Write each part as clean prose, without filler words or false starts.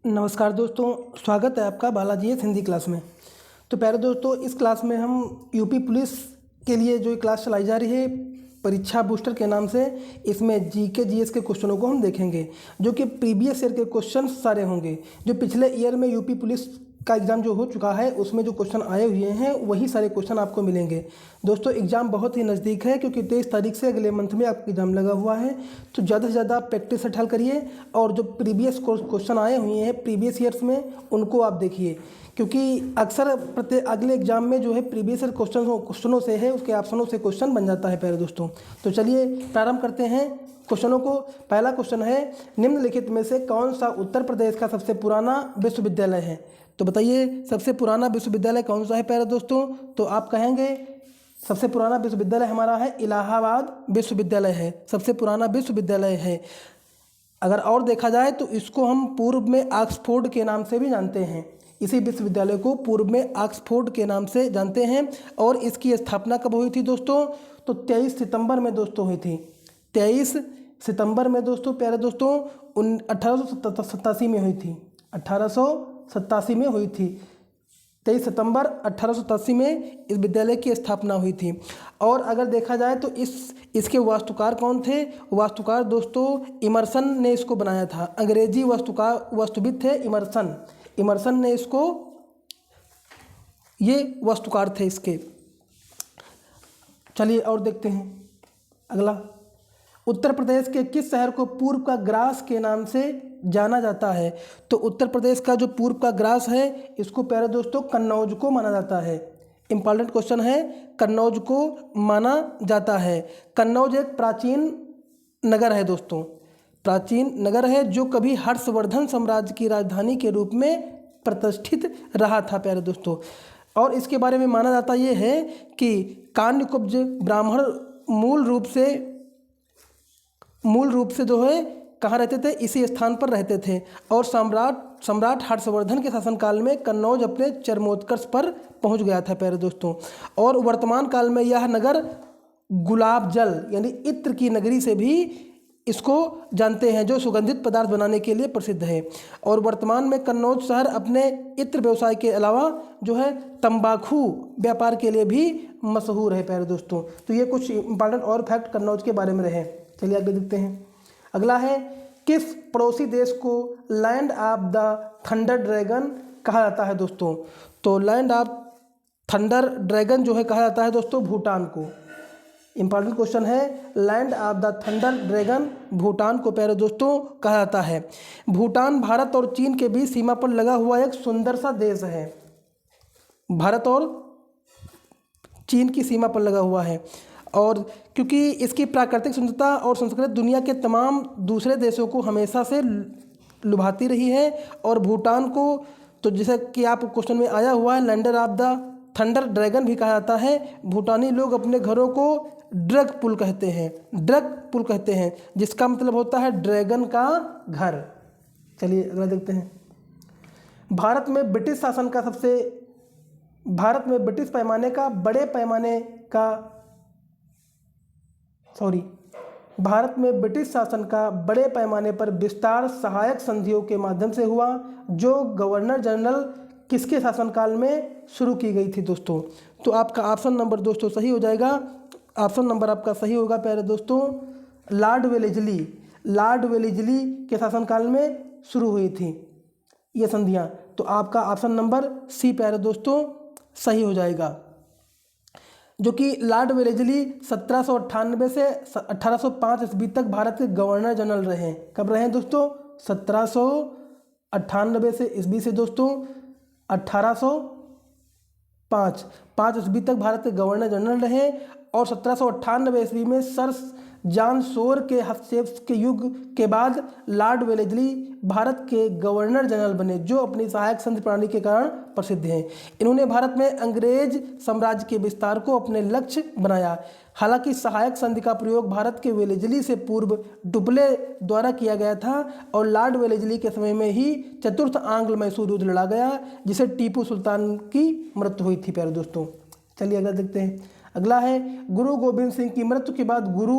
नमस्कार दोस्तों, स्वागत है आपका बालाजी एस हिंदी क्लास में। तो प्यारे दोस्तों, इस क्लास में हम यूपी पुलिस के लिए जो क्लास चलाई जा रही है परीक्षा बूस्टर के नाम से, इसमें जीके जीएस के क्वेश्चनों को हम देखेंगे, जो कि प्रीवियस ईयर के क्वेश्चन सारे होंगे। जो पिछले ईयर में यूपी पुलिस का एग्ज़ाम जो हो चुका है उसमें जो क्वेश्चन आए हुए हैं वही सारे क्वेश्चन आपको मिलेंगे। दोस्तों, एग्ज़ाम बहुत ही नज़दीक है क्योंकि 23 तारीख से अगले मंथ में आपका एग्ज़ाम लगा हुआ है। तो ज़्यादा से ज़्यादा प्रैक्टिस से हल करिए और जो प्रीवियस क्वेश्चन आए हुए हैं प्रीवियस ईयर्स में उनको आप देखिए, क्योंकि अक्सर प्रत्येक अगले एग्जाम में जो है प्रीवियस ईयर क्वेश्चनों से है, उसके ऑप्शनों से क्वेश्चन बन जाता है प्यारे दोस्तों। तो चलिए प्रारंभ करते हैं क्वेश्चनों को। पहला क्वेश्चन है, निम्नलिखित में से कौन सा उत्तर प्रदेश का सबसे पुराना विश्वविद्यालय है? तो बताइए सबसे पुराना विश्वविद्यालय कौन सा है प्यारे दोस्तों? तो आप कहेंगे सबसे पुराना विश्वविद्यालय हमारा है इलाहाबाद विश्वविद्यालय है, सबसे पुराना विश्वविद्यालय है। अगर और देखा जाए तो इसको हम पूर्व में ऑक्सफोर्ड के नाम से भी जानते हैं। इसी विश्वविद्यालय को पूर्व में ऑक्सफोर्ड के नाम से जानते हैं। और इसकी स्थापना कब हुई थी दोस्तों? तो 23 सितंबर में दोस्तों हुई थी। 23 सितंबर में दोस्तों, प्यारे दोस्तों 1887 में हुई थी। 1887 में हुई थी। 23 सितंबर 1887 में इस विद्यालय की स्थापना हुई थी। और अगर देखा जाए तो इसके वास्तुकार कौन थे? वास्तुकार दोस्तों इमर्सन ने इसको बनाया था। अंग्रेजी वास्तुविद थे इमर्सन ने इसको, ये वास्तुकार थे इसके। चलिए और देखते हैं अगला। उत्तर प्रदेश के किस शहर को पूर्व का ग्रास के नाम से जाना जाता है? तो उत्तर प्रदेश का जो पूर्व का ग्रास है इसको प्यारे दोस्तों कन्नौज को माना जाता है। इंपॉर्टेंट क्वेश्चन है, कन्नौज को माना जाता है। कन्नौज एक प्राचीन नगर है दोस्तों, प्राचीन नगर है जो कभी हर्षवर्धन साम्राज्य की राजधानी के रूप में प्रतिष्ठित रहा था प्यारे दोस्तों। और इसके बारे में माना जाता ये है कि कान्यकुब्ज ब्राह्मण मूल रूप से जो है कहाँ रहते थे? इसी स्थान पर रहते थे। और सम्राट हर्षवर्धन के शासनकाल में कन्नौज अपने चरमोत्कर्ष पर पहुंच गया था प्यारे दोस्तों। और वर्तमान काल में यह नगर गुलाब जल यानी इत्र की नगरी से भी इसको जानते हैं, जो सुगंधित पदार्थ बनाने के लिए प्रसिद्ध है। और वर्तमान में कन्नौज शहर अपने इत्र व्यवसाय के अलावा जो है तंबाकू व्यापार के लिए भी मशहूर है प्यारे दोस्तों। तो ये कुछ इंपॉर्टेंट और फैक्ट कन्नौज के बारे में रहे। चलिए आगे देखते हैं। अगला है, किस पड़ोसी देश को land of the thunder dragon कहा जाता है दोस्तों? तो लैंड ऑफ थंडर ड्रैगन जो है कहा जाता है दोस्तों भूटान को। इंपॉर्टेंट क्वेश्चन है, land of the thunder dragon Bhutan को प्यारे दोस्तों कहा जाता है। भूटान भारत और चीन के बीच सीमा पर लगा हुआ एक सुंदर सा देश है। भारत और चीन की सीमा पर लगा हुआ है। और क्योंकि इसकी प्राकृतिक सुंदरता और संस्कृति दुनिया के तमाम दूसरे देशों को हमेशा से लुभाती रही है। और भूटान को तो जैसे कि आप क्वेश्चन में आया हुआ है, lender of the thunder dragon भी कहा जाता है। भूटानी लोग अपने घरों को ड्रग पुल कहते हैं, जिसका मतलब होता है ड्रैगन का घर। चलिए अगला देखते हैं। भारत में ब्रिटिश शासन का बड़े पैमाने पर विस्तार सहायक संधियों के माध्यम से हुआ, जो गवर्नर जनरल किसके शासनकाल में शुरू की गई थी दोस्तों? तो आपका ऑप्शन नंबर दोस्तों सही हो जाएगा। ऑप्शन नंबर आपका सही होगा प्यारे दोस्तों, लॉर्ड वेलेस्ली के शासनकाल में शुरू हुई थी ये संधियाँ। तो आपका ऑप्शन नंबर सी प्यारे दोस्तों सही हो जाएगा। जो कि लॉर्ड वेलेस्ली 1798 से 1805 ईस्वी तक भारत के गवर्नर जनरल रहे। कब रहे दोस्तों? 1798 से ईस्वी से दोस्तों 1805 ईस्वी तक भारत के गवर्नर जनरल रहे। और 1798 ईस्वी में सर जॉन शोर के हस्तक्षेप के युग के बाद लॉर्ड वेलेस्ली भारत के गवर्नर जनरल बने, जो अपनी सहायक संधि प्रणाली के कारण प्रसिद्ध हैं। इन्होंने भारत में अंग्रेज साम्राज्य के विस्तार को अपने लक्ष्य बनाया। हालांकि सहायक संधि का प्रयोग भारत के वेलेस्ली से पूर्व डुप्ले द्वारा किया गया था। और लॉर्ड वेलेस्ली के समय में ही चतुर्थ आंग्ल मैसूर युद्ध लड़ा गया, जिसे टीपू सुल्तान की मृत्यु हुई थी प्यारे दोस्तों। चलिए अगला देखते हैं। अगला है, गुरु गोबिंद सिंह की मृत्यु के बाद गुरु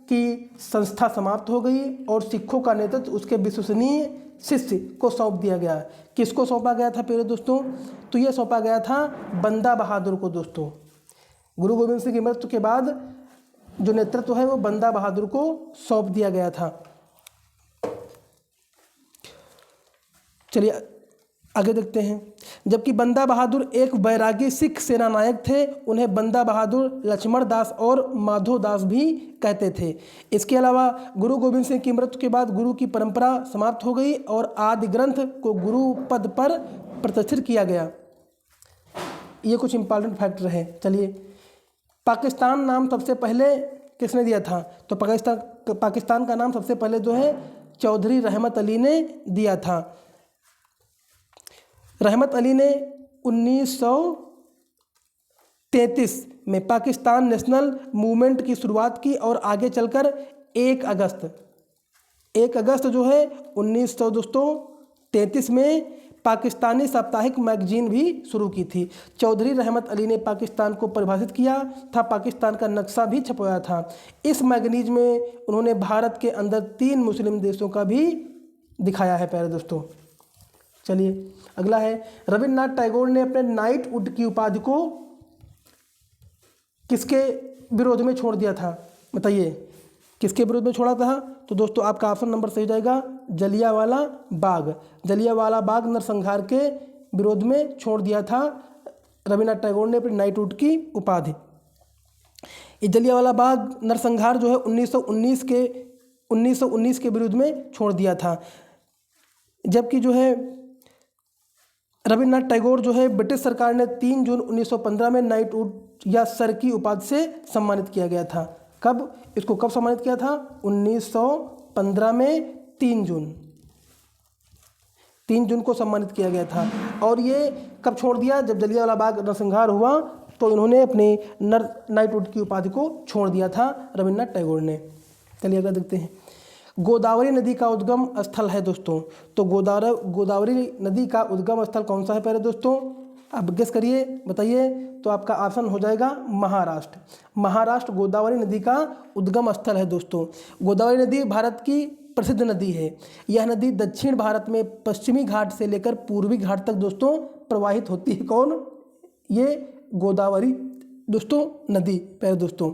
की संस्था समाप्त हो गई और सिखों का नेतृत्व उसके विश्वसनीय शिष्य को सौंप दिया गया। किसको सौंपा गया था प्यारे दोस्तों? तो ये सौंपा गया था बंदा बहादुर को दोस्तों। गुरु गोविंद सिंह की मृत्यु के बाद जो नेतृत्व है वो बंदा बहादुर को सौंप दिया गया था। चलिए आगे देखते हैं। जबकि बंदा बहादुर एक बैरागी सिख सेना नायक थे, उन्हें बंदा बहादुर, लक्ष्मण दास और माधो दास भी कहते थे। इसके अलावा गुरु गोविंद सिंह की मृत्यु के बाद गुरु की परंपरा समाप्त हो गई और आदि ग्रंथ को गुरु पद पर प्रतिष्ठित किया गया। ये कुछ इंपॉर्टेंट फैक्टर है। चलिए, पाकिस्तान नाम सबसे पहले किसने दिया था? तो पाकिस्तान का नाम सबसे पहले जो है चौधरी रहमत अली ने दिया था। रहमत अली ने 1933 में पाकिस्तान नेशनल मूवमेंट की शुरुआत की और आगे चलकर 1 अगस्त जो है 1933 में पाकिस्तानी साप्ताहिक मैगजीन भी शुरू की थी। चौधरी रहमत अली ने पाकिस्तान को परिभाषित किया था, पाकिस्तान का नक्शा भी छपवाया था। इस मैगजीन में उन्होंने भारत के अंदर 3 मुस्लिम देशों का भी दिखाया है प्यारे दोस्तों। चलिए अगला है, रविन्द्रनाथ टैगोर ने अपने नाइटहुड की उपाधि को किसके विरोध में छोड़ दिया था? बताइए किसके विरोध में छोड़ा था? तो दोस्तों आपका ऑप्शन नंबर सही हो जाएगा, जलियांवाला बाग। जलियांवाला बाग नरसंहार के विरोध में छोड़ दिया था रविन्द्रनाथ टैगोर ने अपनी नाइटहुड की उपाधि। ये जलियांवाला बाग नरसंहार जो है 1919 के विरुद्ध में छोड़ दिया था। जबकि जो है रविन्द्रनाथ टैगोर जो है ब्रिटिश सरकार ने 3 जून 1915 में नाइटहुड या सर की उपाधि से सम्मानित किया गया था। कब इसको कब सम्मानित किया था? 1915 में 3 जून को सम्मानित किया गया था। और ये कब छोड़ दिया? जब जलियांवाला बाग नरसंहार हुआ तो इन्होंने अपनी नाइटहुड की उपाधि को छोड़ दिया था रविन्द्रनाथ टैगोर ने। चलिए अगला देखते हैं। गोदावरी नदी का उद्गम स्थल है दोस्तों। तो गोदावरी नदी का उद्गम स्थल कौन सा है प्यारे दोस्तों? आप गेस करिए, बताइए। तो आपका ऑप्शन हो जाएगा महाराष्ट्र। महाराष्ट्र गोदावरी नदी का उद्गम स्थल है दोस्तों। गोदावरी नदी भारत की प्रसिद्ध नदी है। यह नदी दक्षिण भारत में पश्चिमी घाट से लेकर पूर्वी घाट तक दोस्तों प्रवाहित होती है। कौन? ये गोदावरी दोस्तों नदी। प्यारे दोस्तों,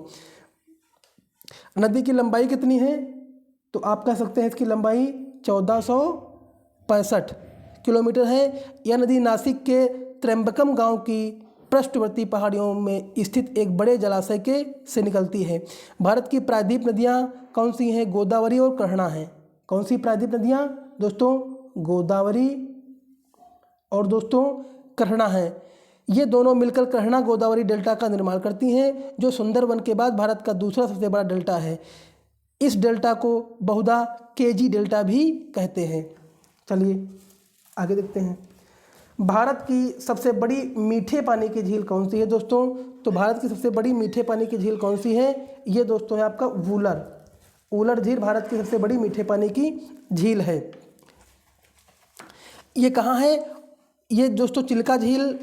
नदी की लंबाई कितनी है? तो आप कह सकते हैं इसकी लंबाई 1465 किलोमीटर है। यह नदी नासिक के त्र्यंबकम गांव की पृष्ठवर्ती पहाड़ियों में स्थित एक बड़े जलाशय से निकलती है। भारत की प्रायद्वीप नदियां कौन सी हैं? गोदावरी और कृष्णा हैं। कौन सी प्रायद्वीप नदियां दोस्तों? गोदावरी और दोस्तों कृष्णा हैं। ये दोनों मिलकर कृष्णा गोदावरी डेल्टा का निर्माण करती हैं, जो सुंदरवन के बाद भारत का दूसरा सबसे बड़ा डेल्टा है। इस डेल्टा को बहुधा केजी डेल्टा भी कहते हैं। चलिए आगे देखते हैं। भारत की सबसे बड़ी मीठे पानी की झील कौन सी है दोस्तों? तो भारत की सबसे बड़ी मीठे पानी की झील कौन सी है? ये दोस्तों है आपका वूलर झील भारत की सबसे बड़ी मीठे पानी की झील है। ये कहाँ है? ये दोस्तों चिल्का झील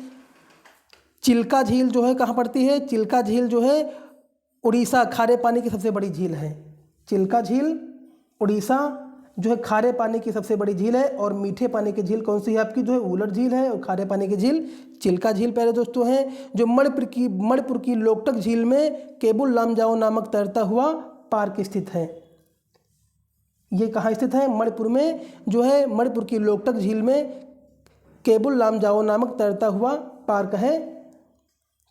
जो है कहाँ पड़ती है? चिल्का झील जो है उड़ीसा खारे पानी की सबसे बड़ी झील है। चिल्का झील उड़ीसा जो है खारे पानी की सबसे बड़ी झील है। और मीठे पानी की झील कौन सी है आपकी? जो है वूलर झील है। और खारे पानी की झील चिल्का झील प्यारे दोस्तों है, जो मणिपुर की लोकटक झील में केबुल लामजाओ नामक तैरता हुआ पार्क स्थित है। ये कहाँ स्थित है? मणिपुर में जो है मणिपुर की लोकटक झील में केबुल लामजाओ नामक तैरता हुआ पार्क है।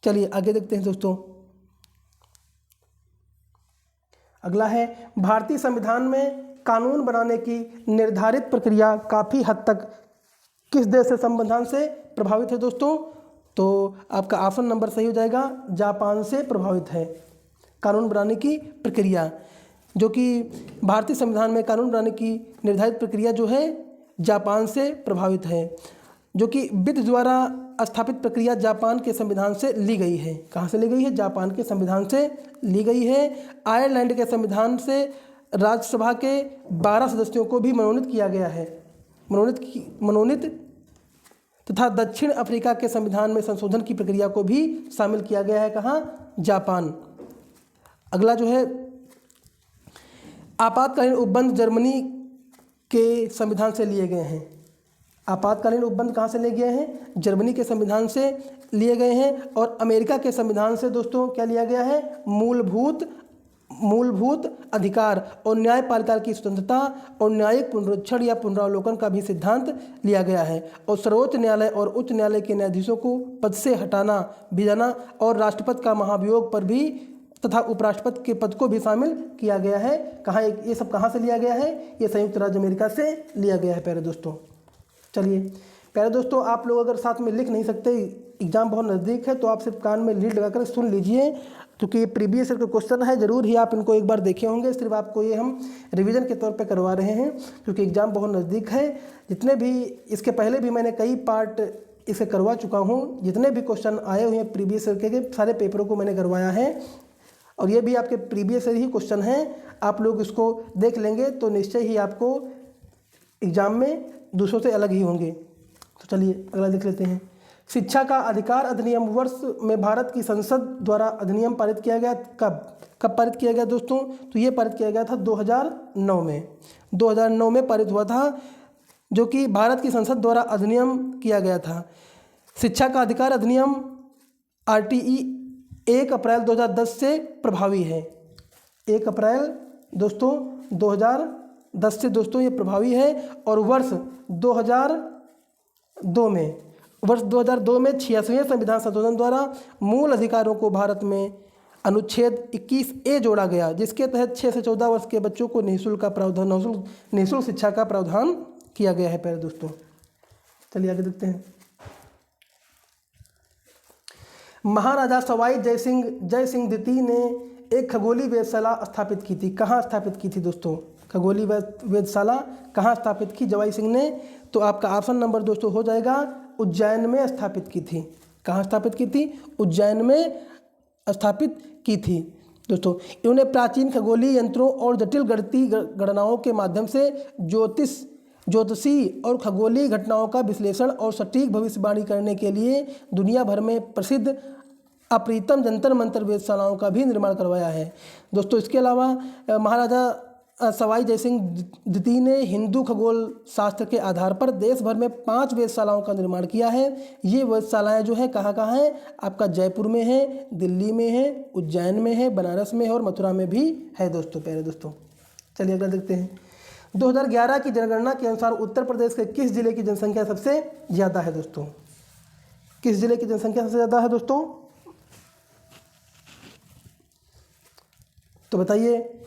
चलिए आगे देखते हैं दोस्तों। अगला है, भारतीय संविधान में कानून बनाने की निर्धारित प्रक्रिया काफ़ी हद तक किस देश से संविधान से प्रभावित है दोस्तों? तो आपका ऑप्शन नंबर सही हो जाएगा, जापान से प्रभावित है। कानून बनाने की प्रक्रिया, जो कि भारतीय संविधान में कानून बनाने की निर्धारित प्रक्रिया जो है जापान से प्रभावित है, जो कि विधि द्वारा स्थापित प्रक्रिया जापान के संविधान से ली गई है। कहाँ से ली गई है? जापान के संविधान से ली गई है। आयरलैंड के संविधान से राज्यसभा के 12 सदस्यों को भी मनोनीत किया गया है। मनोनीत तथा दक्षिण अफ्रीका के संविधान में संशोधन की प्रक्रिया को भी शामिल किया गया है। कहाँ? जापान। अगला जो है, आपातकालीन उपबंध जर्मनी के संविधान से लिए गए हैं। आपातकालीन उपबंध कहाँ से लिए गए हैं? जर्मनी के संविधान से लिए गए हैं। और अमेरिका के संविधान से दोस्तों क्या लिया गया है? मूलभूत अधिकार और न्यायपालिका की स्वतंत्रता और न्यायिक पुनरीक्षण या पुनरावलोकन का भी सिद्धांत लिया गया है। और सर्वोच्च न्यायालय और उच्च न्यायालय के न्यायाधीशों को पद से हटाना, भिजाना और राष्ट्रपति का महाभियोग पर भी तथा उपराष्ट्रपति के पद को भी शामिल किया गया है। कहाँ ये सब कहाँ से लिया गया है? ये संयुक्त राज्य अमेरिका से लिया गया है प्यारे दोस्तों। चलिए प्यारे दोस्तों, आप लोग अगर साथ में लिख नहीं सकते, एग्ज़ाम बहुत नज़दीक है, तो आप सिर्फ कान में लीड लगाकर सुन लीजिए, क्योंकि ये प्रीवियस ईयर का क्वेश्चन है, ज़रूर ही आप इनको एक बार देखे होंगे। सिर्फ आपको ये हम रिवीजन के तौर पे करवा रहे हैं, क्योंकि एग्ज़ाम बहुत नज़दीक है। जितने भी इसके पहले भी मैंने कई पार्ट इसे करवा चुका हूँ, जितने भी क्वेश्चन आए हुए हैं प्रीवियस ईयर के सारे पेपरों को मैंने करवाया है, और ये भी आपके प्रीवियस ईयर ही क्वेश्चन हैं। आप लोग इसको देख लेंगे तो निश्चय ही आपको एग्ज़ाम में दूसरों से अलग ही होंगे। तो चलिए अगला देख लेते हैं। शिक्षा का अधिकार अधिनियम वर्ष में भारत की संसद द्वारा अधिनियम पारित किया गया। कब पारित किया गया दोस्तों? तो ये पारित किया गया था 2009 में। 2009 में पारित हुआ था, जो कि भारत की संसद द्वारा अधिनियम किया गया था। शिक्षा का अधिकार अधिनियम RTE 1 अप्रैल 2010 से प्रभावी है। 1 अप्रैल दोस्तों 2010 से दोस्तों ये प्रभावी है। और वर्ष 2002 में 86वें संविधान संशोधन द्वारा मूल अधिकारों को भारत में अनुच्छेद 21A जोड़ा गया, जिसके तहत 6 से 14 वर्ष के बच्चों को निःशुल्क शिक्षा का प्रावधान किया गया है प्यारे दोस्तों। चलिए आगे देखते हैं। महाराजा सवाई जय सिंह द्वितीय ने एक खगोलीय वेधशाला स्थापित की थी। कहाँ स्थापित की थी दोस्तों? खगोलीय वेधशाला कहाँ स्थापित की जवाई सिंह ने? तो आपका ऑप्शन नंबर दोस्तों हो जाएगा उज्जैन में स्थापित की थी। कहाँ स्थापित की थी? उज्जैन में स्थापित की थी दोस्तों। इन्होंने प्राचीन खगोलीय यंत्रों और जटिल गणितीय गणनाओं के माध्यम से ज्योतिषी और खगोलीय घटनाओं का विश्लेषण और सटीक भविष्यवाणी करने के लिए दुनिया भर में प्रसिद्ध अप्रीतम जंतर मंतर वेधशालाओं का भी निर्माण करवाया है दोस्तों। इसके अलावा महाराजा सवाई जय सिंह द्वितीय ने हिंदू खगोल शास्त्र के आधार पर देश भर में 5 वेधशालाओं का निर्माण किया है। ये वेधशालाएँ जो हैं कहाँ कहाँ हैं? आपका जयपुर में है, दिल्ली में है, उज्जैन में है, बनारस में है और मथुरा में भी है दोस्तों प्यारे दोस्तों। चलिए अगला देखते हैं। 2011 की जनगणना के अनुसार उत्तर प्रदेश के किस जिले की जनसंख्या सबसे ज़्यादा है दोस्तों? किस जिले की जनसंख्या सबसे ज़्यादा है दोस्तों? तो बताइए।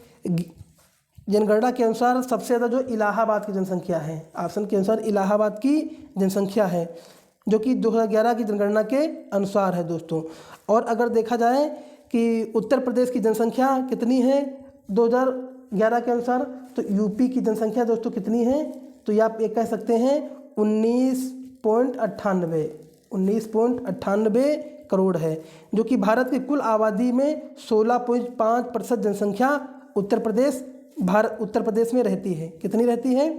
जनगणना के अनुसार सबसे ज़्यादा जो इलाहाबाद की जनसंख्या है, ऑप्शन के अनुसार इलाहाबाद की जनसंख्या है, जो कि 2011 की जनगणना के अनुसार है दोस्तों। और अगर देखा जाए कि उत्तर प्रदेश की जनसंख्या कितनी है 2011 के अनुसार, तो यूपी की जनसंख्या दोस्तों कितनी है? तो ये आप ये कह सकते हैं 19.98 करोड़ है, जो कि भारत की कुल आबादी में 16.5% जनसंख्या उत्तर प्रदेश में रहती है। कितनी रहती है?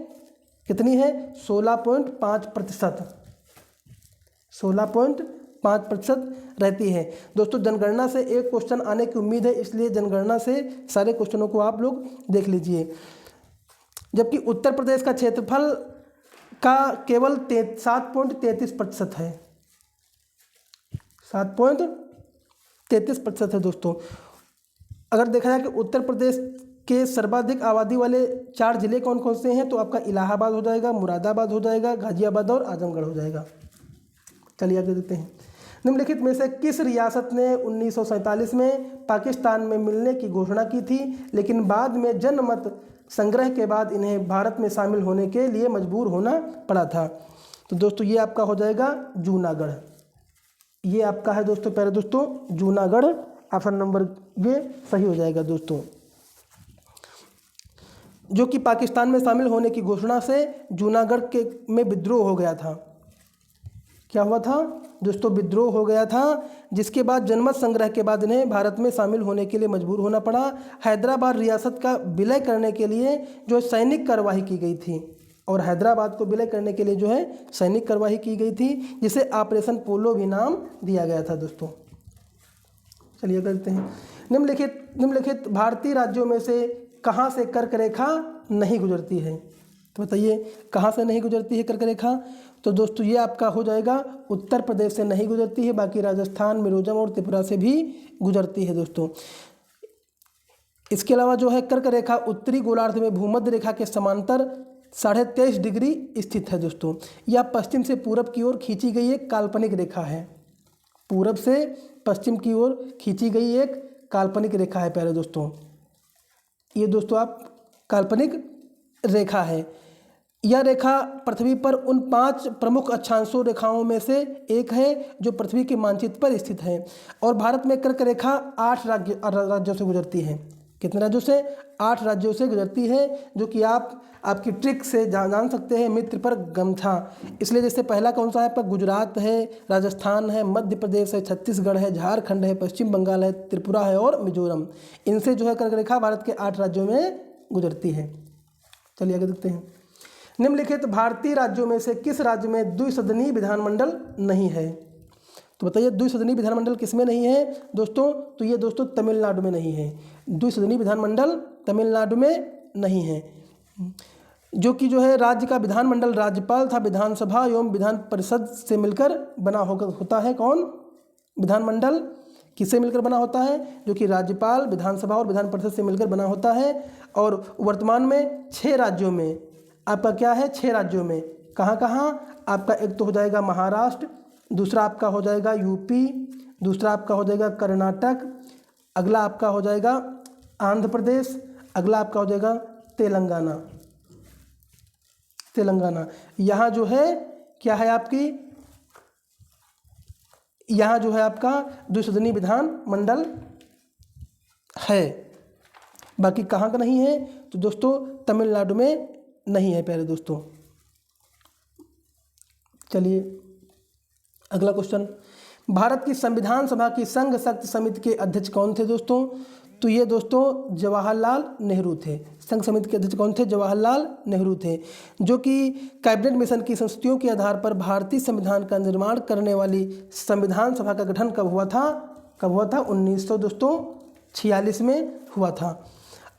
16.5%। 16.5% रहती है दोस्तों। जनगणना से एक क्वेश्चन आने की उम्मीद है, इसलिए जनगणना से सारे क्वेश्चनों को आप लोग देख लीजिए। जबकि उत्तर प्रदेश का क्षेत्रफल का केवल 7.33% है। 7.33% है दोस्तों। अगर देखा जाए कि उत्तर प्रदेश के सर्वाधिक आबादी वाले 4 जिले कौन कौन से हैं, तो आपका इलाहाबाद हो जाएगा, मुरादाबाद हो जाएगा, गाजियाबाद और आजमगढ़ हो जाएगा। चलिए आगे देखते हैं। निम्नलिखित में से किस रियासत ने 1947 में पाकिस्तान में मिलने की घोषणा की थी, लेकिन बाद में जनमत संग्रह के बाद इन्हें भारत में शामिल होने के लिए मजबूर होना पड़ा था? तो दोस्तों ये आपका हो जाएगा जूनागढ़। ये आपका है दोस्तों प्यारे दोस्तों जूनागढ़। ऑप्शन नंबर ये सही हो जाएगा दोस्तों। जो कि पाकिस्तान में शामिल होने की घोषणा से जूनागढ़ में विद्रोह हो गया था। क्या हुआ था दोस्तों? विद्रोह हो गया था, जिसके बाद जनमत संग्रह के बाद इन्हें भारत में शामिल होने के लिए मजबूर होना पड़ा। हैदराबाद रियासत का विलय करने के लिए जो सैनिक कार्यवाही की गई थी, और हैदराबाद को विलय करने के लिए जो है सैनिक कार्यवाही की गई थी, जिसे ऑपरेशन पोलो भी नाम दिया गया था दोस्तों। चलिए करते हैं। निम्नलिखित भारतीय राज्यों में से कहाँ से कर्क रेखा नहीं गुजरती है? तो बताइए कहाँ से नहीं गुजरती है कर्क रेखा? तो दोस्तों ये आपका हो जाएगा उत्तर प्रदेश से नहीं गुजरती है, बाकी राजस्थान, मिजोरम और त्रिपुरा से भी गुजरती है दोस्तों। इसके अलावा जो है कर्क रेखा उत्तरी गोलार्ध में भूमध्य रेखा के समांतर 23.5 डिग्री स्थित है दोस्तों। यह पश्चिम से पूरब की ओर खींची गई एक काल्पनिक रेखा है। पूरब से पश्चिम की ओर खींची गई एक काल्पनिक रेखा है प्यारे दोस्तों। ये दोस्तों आप काल्पनिक रेखा है। यह रेखा पृथ्वी पर उन 5 प्रमुख अक्षांशों रेखाओं में से एक है जो पृथ्वी के मानचित्र पर स्थित है। और भारत में कर्क रेखा 8 राज्यों से गुजरती है। कितने राज्यों से? 8 राज्यों से गुजरती है, जो कि आपकी ट्रिक से जान सकते हैं, मित्र पर गमछा। इसलिए जैसे पहला कौन सा है आपका? गुजरात है, राजस्थान है, मध्य प्रदेश है, छत्तीसगढ़ है, झारखंड है, पश्चिम बंगाल है, त्रिपुरा है और मिजोरम। इनसे जो है कर्क रेखा भारत के 8 राज्यों में गुजरती है। चलिए आगे देखते हैं। निम्नलिखित भारतीय राज्यों में से किस राज्य में द्विसदनीय विधानमंडल नहीं है? तो बताइए द्विसदनीय विधानमंडल किस में नहीं है दोस्तों? तो ये दोस्तों तमिलनाडु में नहीं है। द्विसदनीय विधानमंडल तमिलनाडु में नहीं है। जो कि जो है राज्य का विधानमंडल राज्यपाल तथा विधानसभा एवं विधान परिषद से मिलकर बना होता है। कौन? विधानमंडल किससे मिलकर बना होता है? जो कि राज्यपाल, विधानसभा और विधान परिषद से मिलकर बना होता है। और वर्तमान में 6 राज्यों में आपका क्या है? 6 राज्यों में कहाँ कहाँ? आपका एक तो हो जाएगा महाराष्ट्र, दूसरा आपका हो जाएगा यूपी, दूसरा आपका हो जाएगा कर्नाटक, अगला आपका हो जाएगा आंध्र प्रदेश, अगला आपका हो जाएगा तेलंगाना। यहाँ जो है क्या है आपकी? यहाँ जो है आपका द्विसदनीय विधान मंडल है। बाकी कहाँ का नहीं है? तो दोस्तों तमिलनाडु में नहीं है प्यारे दोस्तों। चलिए अगला क्वेश्चन। भारत की संविधान सभा की संघ शक्ति समिति के अध्यक्ष कौन थे दोस्तों? तो ये दोस्तों जवाहरलाल नेहरू थे। संघ समिति के अध्यक्ष कौन थे? जवाहरलाल नेहरू थे, जो कि कैबिनेट मिशन की संस्तुतियों के आधार पर भारतीय संविधान का निर्माण करने वाली संविधान सभा का गठन कब हुआ था? 1946 में हुआ था।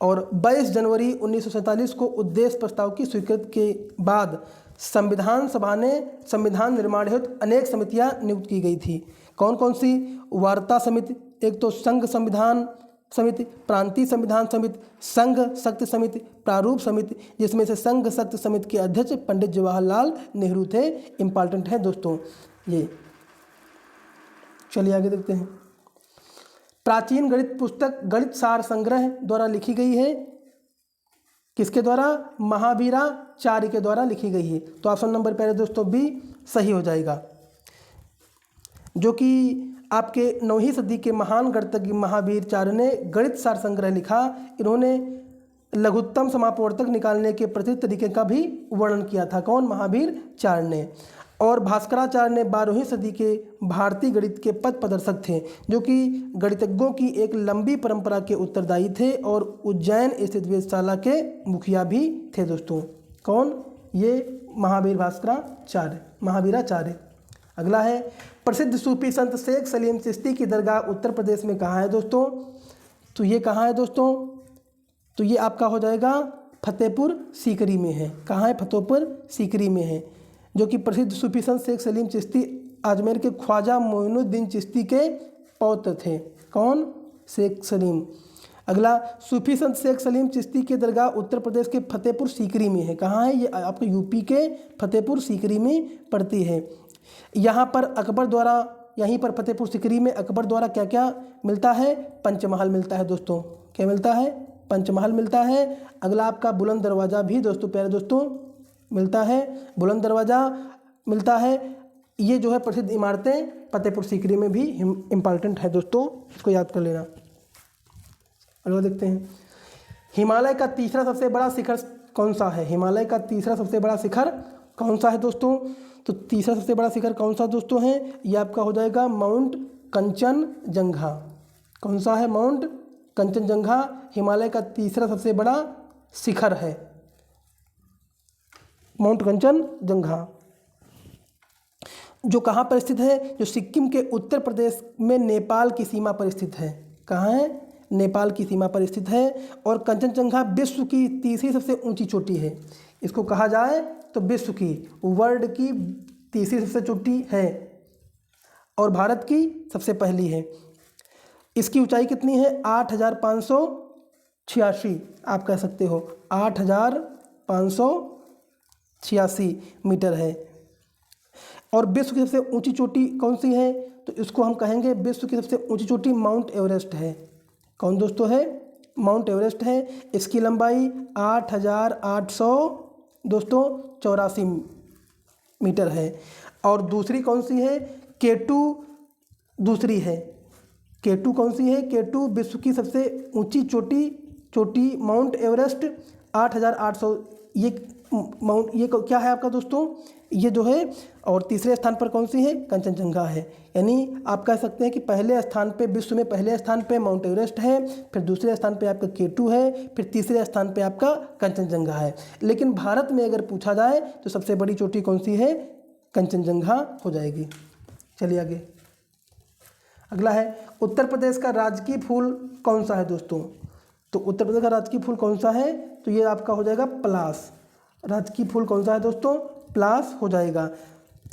और 22 जनवरी 1947 को उद्देश्य प्रस्ताव की स्वीकृति के बाद संविधान सभा ने संविधान निर्माण हेतु अनेक समितियां नियुक्त की गई थी। कौन कौन सी? वार्ता समिति, एक तो संघ संविधान समिति, प्रांतीय संविधान समिति, संघ शक्ति समिति, प्रारूप समिति, जिसमें से संघ शक्ति समिति के अध्यक्ष पंडित जवाहरलाल नेहरू थे। इंपॉर्टेंट है दोस्तों ये। चलिए आगे देखते हैं। प्राचीन गणित पुस्तक गणित सार संग्रह द्वारा लिखी गई है। किसके द्वारा? महावीराचार्य के द्वारा लिखी गई है। तो ऑप्शन नंबर पहले दोस्तों बी सही हो जाएगा। जो कि आपके 9वीं सदी के महान गणितज्ञ महावीराचार्य ने गणित सार संग्रह लिखा। इन्होंने लघुत्तम समापवर्तक निकालने के प्रचलित तरीके का भी वर्णन किया था। कौन? महावीराचार्य ने। और भास्कराचार्य ने 12वीं सदी के भारतीय गणित के पथ प्रदर्शक थे, जो कि गणितज्ञों की एक लंबी परंपरा के उत्तरदायी थे और उज्जैन स्थित वेधशाला के मुखिया भी थे दोस्तों। कौन? ये महावीराचार्य। अगला है प्रसिद्ध सूफी संत शेख सलीम चिश्ती की दरगाह उत्तर प्रदेश में कहाँ है दोस्तों? तो ये कहाँ है दोस्तों? तो ये आपका हो जाएगा फतेहपुर सीकरी में है। कहाँ है? फतेहपुर सीकरी में है। जो कि प्रसिद्ध सूफी संत शेख सलीम चिश्ती अजमेर के ख्वाजा मोइनुद्दीन चिश्ती के पौत्र थे। कौन? शेख सलीम। अगला सूफी संत शेख सलीम चिश्ती की दरगाह उत्तर प्रदेश के फतेहपुर सीकरी में है। कहाँ है? ये आपके यूपी के फतेहपुर सीकरी में पड़ती है। यहाँ पर अकबर द्वारा, यहीं पर फतेहपुर सीकरी में अकबर द्वारा क्या क्या मिलता है? पंचमहल मिलता है दोस्तों। क्या मिलता है? पंचमहल मिलता है। अगला आपका बुलंद दरवाज़ा भी दोस्तों, प्यारे दोस्तों, मिलता है। बुलंद दरवाज़ा मिलता है। ये जो है प्रसिद्ध इमारतें फतेहपुर सीकरी में भी इम्पॉर्टेंट है दोस्तों, इसको याद कर लेना। अगला देखते हैं। हिमालय का तीसरा सबसे बड़ा शिखर कौन सा है? हिमालय का तीसरा सबसे बड़ा शिखर कौन सा है दोस्तों? तो तीसरा सबसे बड़ा शिखर कौन सा दोस्तों है? ये आपका हो जाएगा माउंट कंचनजंगा। कौन सा है? माउंट कंचनजंगा हिमालय का तीसरा सबसे बड़ा शिखर है। माउंट कंचनजंगा जो कहाँ पर स्थित है? जो सिक्किम के उत्तर प्रदेश में नेपाल की सीमा पर स्थित है। कहाँ है? नेपाल की सीमा पर स्थित है। और कंचनजंगा विश्व की तीसरी सबसे ऊंची चोटी है। इसको कहा जाए तो विश्व की, वर्ल्ड की तीसरी सबसे चोटी है और भारत की सबसे पहली है। इसकी ऊंचाई कितनी है? 8,586 आप कह सकते हो, 8,586 मीटर है। और विश्व की सबसे ऊंची चोटी कौन सी है? तो इसको हम कहेंगे विश्व की सबसे ऊंची चोटी माउंट एवरेस्ट है। कौन दोस्तों है? माउंट एवरेस्ट है। इसकी लंबाई 8,800 दोस्तों 84 मीटर है। और दूसरी कौन सी है? K2 दूसरी है। K2 कौन सी है? K2 विश्व की सबसे ऊंची चोटी माउंट एवरेस्ट 8,800, ये क्या है आपका दोस्तों? ये जो है। और तीसरे स्थान पर कौन सी है? कंचनजंगा है। यानी आप कह सकते हैं कि पहले स्थान पे, विश्व में पहले स्थान पे माउंट एवरेस्ट है, फिर दूसरे स्थान पे आपका K2 है, फिर तीसरे स्थान पे आपका कंचनजंगा है। लेकिन भारत में अगर पूछा जाए तो सबसे बड़ी चोटी कौन सी है? कंचनजंगा हो जाएगी। चलिए आगे। अगला है, उत्तर प्रदेश का राजकीय फूल कौन सा है दोस्तों? तो उत्तर प्रदेश का राजकीय फूल कौन सा है? तो ये आपका हो जाएगा पलास। राजकीय फूल कौन सा है दोस्तों? पलास हो जाएगा।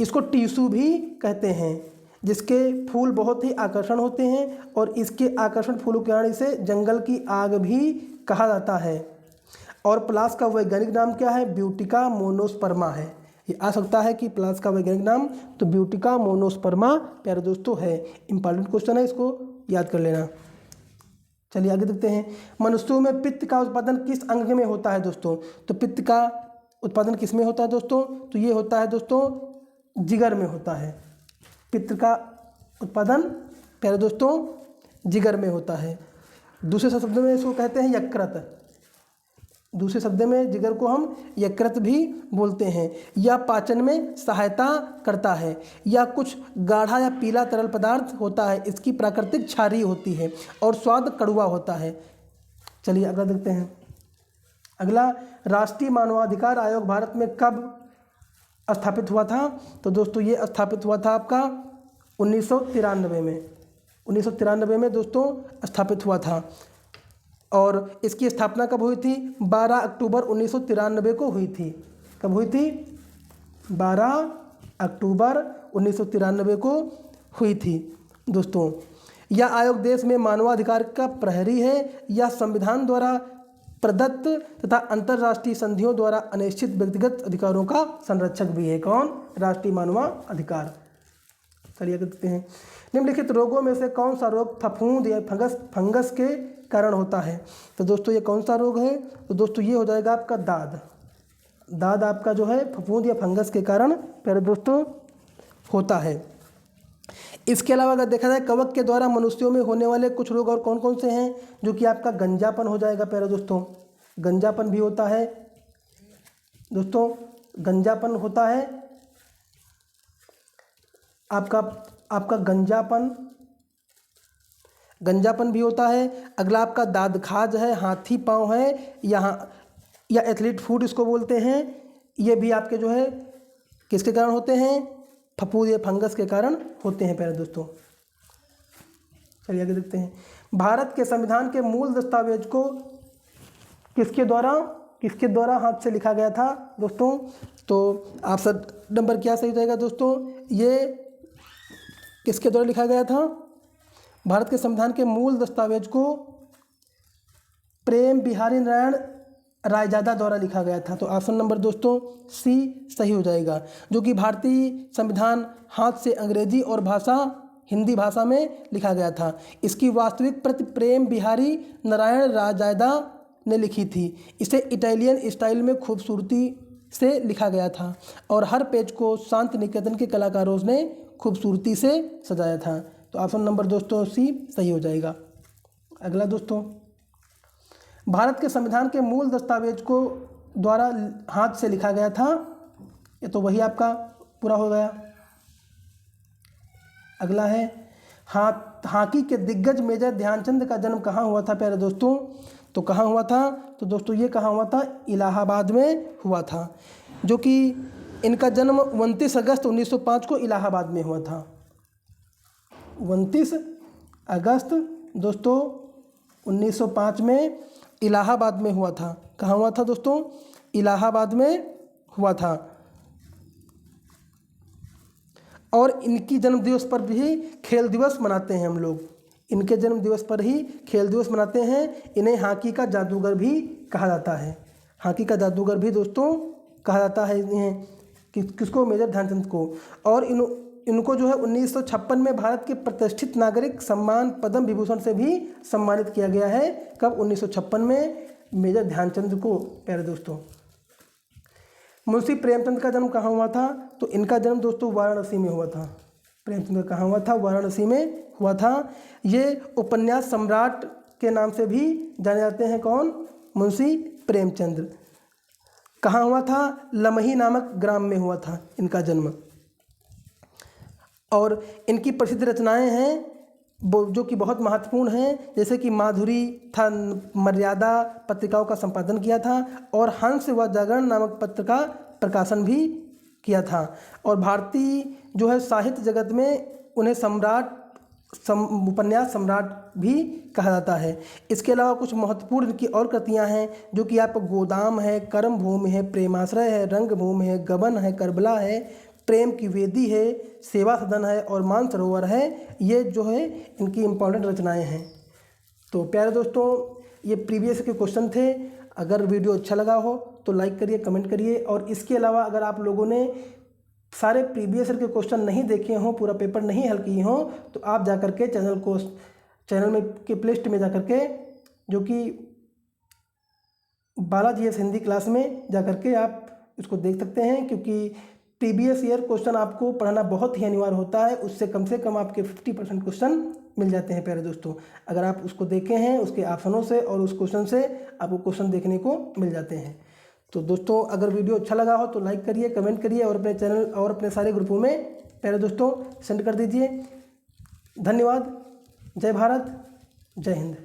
इसको टीसू भी कहते हैं, जिसके फूल बहुत ही आकर्षण होते हैं और इसके आकर्षण फूलों के कारण इसे जंगल की आग भी कहा जाता है। और पलास का वैज्ञानिक नाम क्या है? ब्यूटिका मोनोस्पर्मा है। ये आ सकता है कि पलास का वैज्ञानिक नाम तो ब्यूटिका मोनोस्पर्मा प्यारे दोस्तों है। इंपॉर्टेंट क्वेश्चन है, इसको याद कर लेना। चलिए आगे देखते हैं। मनुष्यों में पित्त का उत्पादन किस अंग में होता है दोस्तों? तो पित्त का उत्पादन किस में होता है दोस्तों? तो ये होता है दोस्तों जिगर में होता है। पित्त का उत्पादन प्यारे दोस्तों जिगर में होता है। दूसरे शब्द में इसको कहते हैं यकृत। दूसरे शब्द में जिगर को हम यकृत भी बोलते हैं। यह पाचन में सहायता करता है। यह कुछ गाढ़ा या पीला तरल पदार्थ होता है। इसकी प्राकृतिक क्षारीय होती है और स्वाद कड़वा होता है। चलिए अगला देखते हैं। अगला, राष्ट्रीय मानवाधिकार आयोग भारत में कब स्थापित हुआ था? तो दोस्तों ये स्थापित हुआ था आपका 1993 में। 1993 में दोस्तों स्थापित हुआ था। और इसकी स्थापना कब हुई थी? 12 अक्टूबर 1993 को हुई थी। कब हुई थी? 12 अक्टूबर 1993 को हुई थी दोस्तों। यह आयोग देश में मानवाधिकार का प्रहरी है। यह संविधान द्वारा प्रदत्त तथा अंतर्राष्ट्रीय संधियों द्वारा अनिश्चित व्यक्तिगत अधिकारों का संरक्षक भी है। कौन? राष्ट्रीय मानवाधिकार। चलिए देखते हैं। निम्नलिखित रोगों में से कौन सा रोग फफूंद या फंगस के कारण होता है? तो दोस्तों ये कौन सा रोग है? तो दोस्तों ये हो जाएगा आपका दाद। दाद आपका जो है फफूंद या फंगस के कारण प्यारे दोस्तों होता है। इसके अलावा अगर देखा जाए कवक के द्वारा मनुष्यों में होने वाले कुछ रोग और कौन कौन से हैं? जो कि आपका गंजापन हो जाएगा प्यारे दोस्तों। गंजापन भी होता है दोस्तों, गंजापन होता है आपका गंजापन भी होता है। अगला आपका दादखाज है, हाथी पाँव है, या एथलीट फूट इसको बोलते हैं। ये भी आपके जो है किसके कारण होते हैं? फफूंद या फंगस के कारण होते हैं प्यारे दोस्तों। चलिए आगे देखते हैं। भारत के संविधान के मूल दस्तावेज को किसके द्वारा हाथ से लिखा गया था दोस्तों? तो ऑप्शन नंबर क्या सही हो जाएगा दोस्तों? ये किसके द्वारा लिखा गया था? भारत के संविधान के मूल दस्तावेज को प्रेम बिहारी नारायण रायजादा द्वारा लिखा गया था। तो ऑप्शन नंबर दोस्तों सी सही हो जाएगा। जो कि भारतीय संविधान हाथ से अंग्रेजी और हिंदी भाषा में लिखा गया था। इसकी वास्तविक प्रति प्रेम बिहारी नारायण रायजादा ने लिखी थी। इसे इटालियन स्टाइल में खूबसूरती से लिखा गया था और हर पेज को शांति निकेतन के कलाकारों ने खूबसूरती से सजाया था। तो ऑप्शन नंबर दोस्तों सी सही हो जाएगा। अगला दोस्तों, भारत के संविधान के मूल दस्तावेज को द्वारा हाथ से लिखा गया था। ये तो वही आपका पूरा हो गया। अगला है, हॉकी के दिग्गज मेजर ध्यानचंद का जन्म कहाँ हुआ था प्यारे दोस्तों? तो कहाँ हुआ था? तो दोस्तों ये कहाँ हुआ था? इलाहाबाद में हुआ था। जो कि इनका जन्म 29 अगस्त 1905 को इलाहाबाद में हुआ था। 29 अगस्त दोस्तों 1905 में इलाहाबाद में हुआ था। कहाँ हुआ था दोस्तों? इलाहाबाद में हुआ था। और इनकी जन्म दिवस पर भी खेल दिवस मनाते हैं हम लोग। इनके जन्म दिवस पर ही खेल दिवस मनाते हैं। इन्हें हॉकी का जादूगर भी कहा जाता है। हॉकी का जादूगर भी दोस्तों कहा जाता है इन्हें, किसको, मेजर ध्यानचंद को। और इनको जो है 1956 में भारत के प्रतिष्ठित नागरिक सम्मान पद्म विभूषण से भी सम्मानित किया गया है। कब? 1956 में मेजर ध्यानचंद को। प्यारे दोस्तों, मुंशी प्रेमचंद का जन्म कहाँ हुआ था? तो इनका जन्म दोस्तों वाराणसी में हुआ था। प्रेमचंद का कहाँ हुआ था? वाराणसी में हुआ था। ये उपन्यास सम्राट के नाम से भी जाने जाते हैं। कौन? मुंशी प्रेमचंद। कहाँ हुआ था? लमही नामक ग्राम में हुआ था इनका जन्म। और इनकी प्रसिद्ध रचनाएं हैं जो कि बहुत महत्वपूर्ण हैं, जैसे कि माधुरी था, मर्यादा पत्रिकाओं का संपादन किया था, और हंस व जागरण नामक पत्र का प्रकाशन भी किया था। और भारतीय जो है साहित्य जगत में उन्हें उपन्यास सम्राट भी कहा जाता है। इसके अलावा कुछ महत्वपूर्ण इनकी और कृतियां हैं जो कि आपको गोदाम है, कर्म भूमि है, प्रेमाश्रय है, रंग भूमि है, गबन है, करबला है, प्रेम की वेदी है, सेवा सदन है और मानसरोवर है। ये जो है इनकी इम्पॉर्टेंट रचनाएं हैं। तो प्यारे दोस्तों, ये प्रीवियस के क्वेश्चन थे। अगर वीडियो अच्छा लगा हो तो लाइक करिए, कमेंट करिए। और इसके अलावा अगर आप लोगों ने सारे प्रीवियस के क्वेश्चन नहीं देखे हों, पूरा पेपर नहीं हल किए हों, तो आप जाकर के चैनल में के प्लेलिस्ट में जाकर के, जो कि बालाजी एस हिंदी क्लास में जाकर के आप इसको देख सकते हैं। क्योंकि प्रीवियस ईयर क्वेश्चन आपको पढ़ना बहुत ही अनिवार्य होता है। उससे कम आपके 50% क्वेश्चन मिल जाते हैं प्यारे दोस्तों। अगर आप उसको देखे हैं, उसके ऑप्शनों से और उस क्वेश्चन से आपको क्वेश्चन देखने को मिल जाते हैं। तो दोस्तों, अगर वीडियो अच्छा लगा हो तो लाइक करिए, कमेंट करिए और अपने चैनल और अपने सारे ग्रुपों में प्यारे दोस्तों सेंड कर दीजिए। धन्यवाद। जय भारत, जय हिंद।